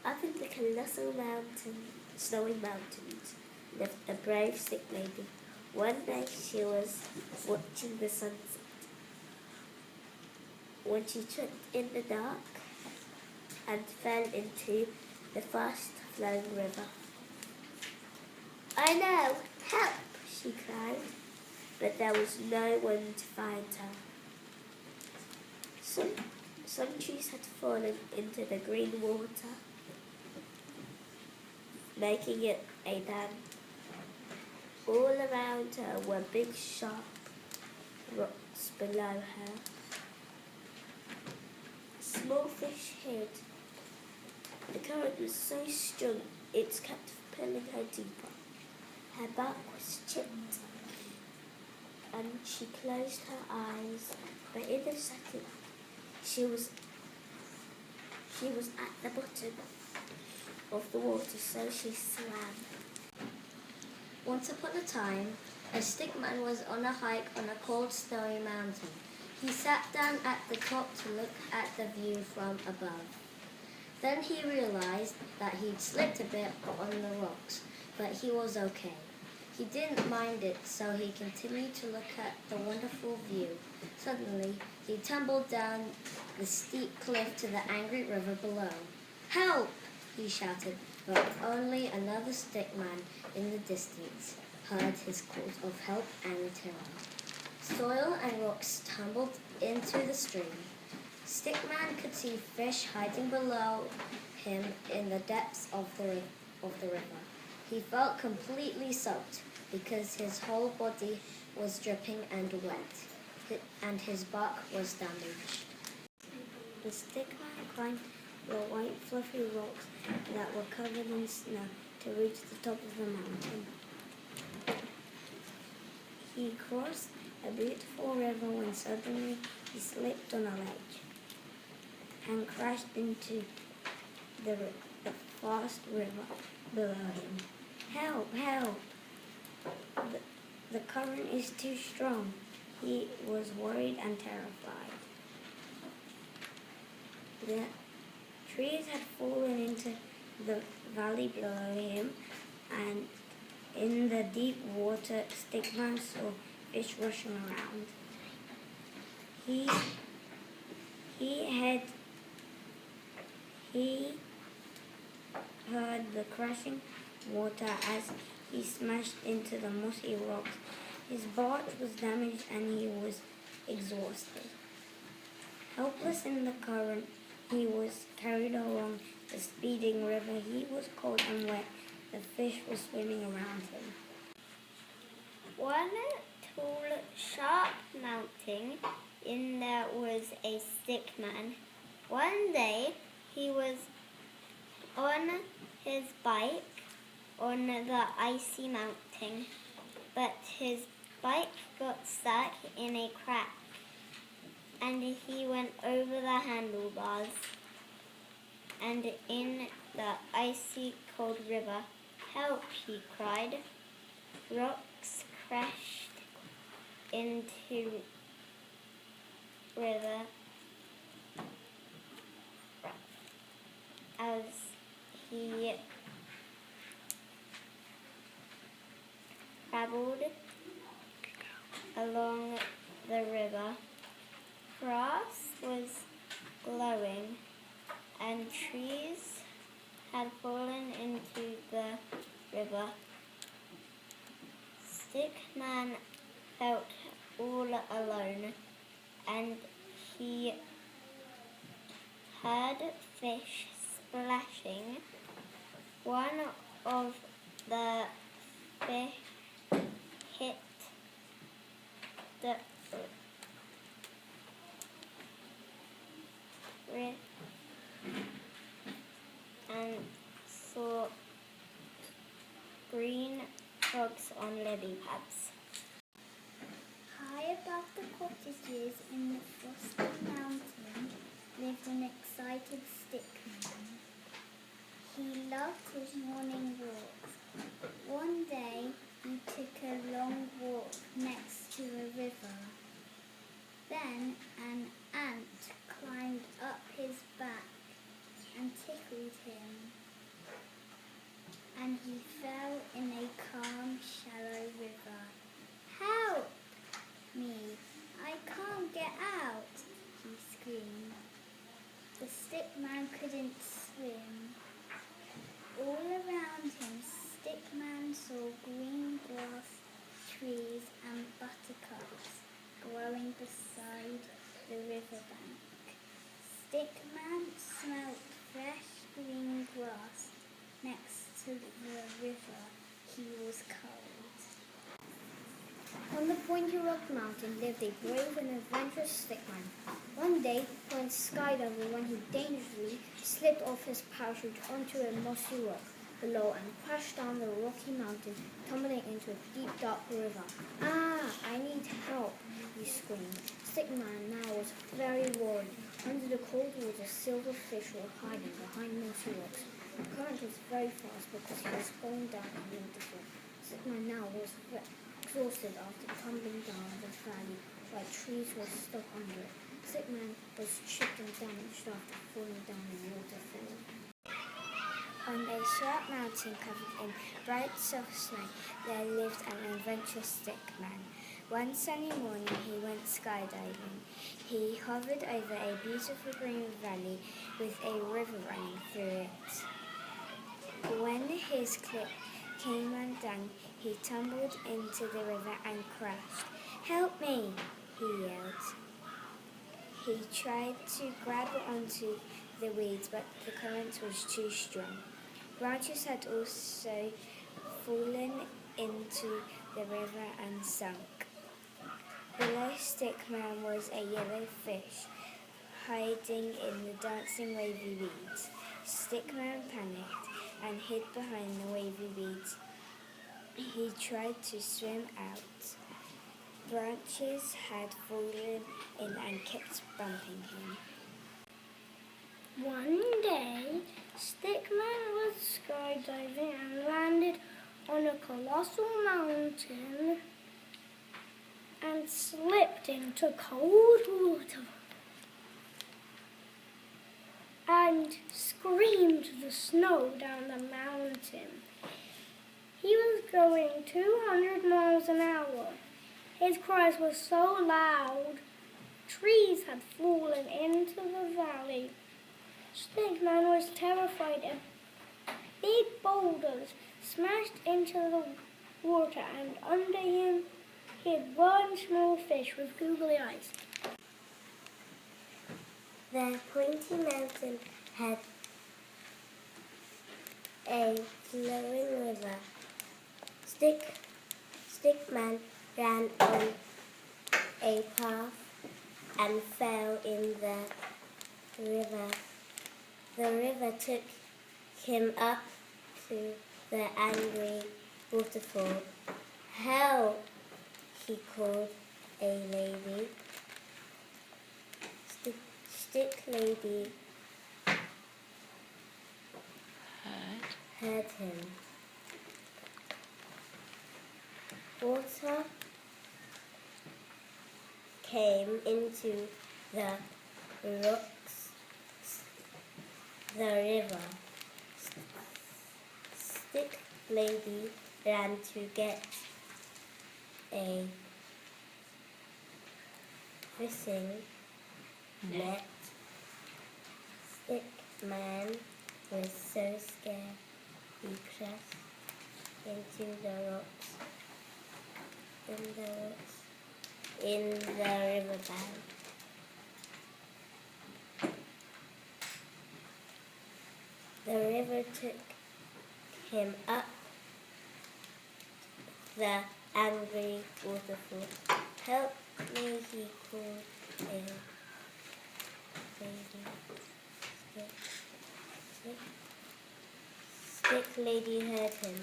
Up in the colossal snowy mountains, lived a brave stick lady. One day she was watching the sunset when she tripped in the dark and fell into the fast-flowing river. "Oh no, help!" she cried, but there was no one to find her. Some trees had fallen into the green water, making it a dam. All around her were big, sharp rocks below her. Small fish hid. The current was so strong it kept pulling her deeper. Her back was chipped, and she closed her eyes, but in a second she was at the bottom of the water, so she swam. Once upon a time, a stickman was on a hike on a cold, snowy mountain. He sat down at the top to look at the view from above. Then he realized that he'd slipped a bit on the rocks, but he was okay. He didn't mind it, so he continued to look at the wonderful view. Suddenly, he tumbled down the steep cliff to the angry river below. "Help!" he shouted, but only another stickman in the distance heard his calls of help and terror. Soil and rocks tumbled into the stream. Stickman could see fish hiding below him in the depths of the river. He felt completely soaked because his whole body was dripping and wet, and his bark was damaged. The stickman climbed the white fluffy rocks that were covered in snow to reach the top of the mountain. He crossed a beautiful river when suddenly he slipped on a ledge and crashed into the fast river below him. "Help! Help! The current is too strong." He was worried and terrified. The trees had fallen into the valley below him, and in the deep water, Stickman saw fish rushing around. He heard the crashing water as he smashed into the mossy rocks. His bark was damaged and he was exhausted. Helpless in the current, he was carried along the speeding river. He was cold and wet. The fish were swimming around him. One tall, sharp mountain, in there was a stickman. One day he was on his bike on the icy mountain, but his bike got stuck in a crack and he went over the handlebars and in the icy cold river. "Help!" he cried. Rocks crashed into river as he traveled along the river. Grass was glowing and trees had fallen into the river. Stickman felt all alone, and he heard fish splashing. One of the fish hit the river and saw green frogs on lily pads. High above the cottages in the frosty mountain lived an excited stickman. He loved his morning walks. One day he took a long walk next to a river. Then an ant climbed up his back and tickled rescued him, and he fell in a calm, shallow river. "Help me! I can't get out!" he screamed. The stick man couldn't swim. All around him, Stickman saw green grass, trees and buttercups growing beside the riverbank. Stickman smelt fresh green grass next to the river. He was cold. On the Pointy Rock Mountain lived a brave and adventurous stickman. One day, he went skydiving when he dangerously slipped off his parachute onto a mossy rock below and crashed down the rocky mountain, tumbling into a deep, dark river. "Ah, I need help," he screamed. Stickman now was very worried. Under the cold water, silverfish were hiding behind mossy rocks. The current was very fast because he was going down a waterfall. Stickman now was exhausted after tumbling down the valley while trees were stuck under it. Stickman was chipped and damaged after falling down a waterfall. On a sharp mountain covered in bright soft snow, there lived an adventurous stickman. One sunny morning he went skydiving. He hovered over a beautiful green valley with a river running through it. When his clip came undone, he tumbled into the river and crashed. "Help me!" he yelled. He tried to grab onto the weeds, but the current was too strong. Branches had also fallen into the river and sunk. Below Stickman was a yellow fish hiding in the dancing wavy weeds. Stickman panicked and hid behind the wavy weeds. He tried to swim out. Branches had fallen in and kept bumping him. One day, Stickman was skydiving and landed on a colossal mountain and slipped into cold water and screamed the snow down the mountain. He was going 200 miles an hour. His cries were so loud, trees had fallen into the valley. Stickman was terrified and big boulders smashed into the water, and under him hid one small fish with googly eyes. The pointy mountain had a flowing river. Stickman ran on a path and fell in the river. The river took him up to the angry waterfall. "Help!" he called a lady. Stick Lady heard him. Water came into the rocks, the river. Stick Lady ran to get a fishing net. Stickman was so scared he crashed into the rocks in the riverbank. The river took him up the angry waterfall. "Help me," he called a lady. Stick Lady heard him.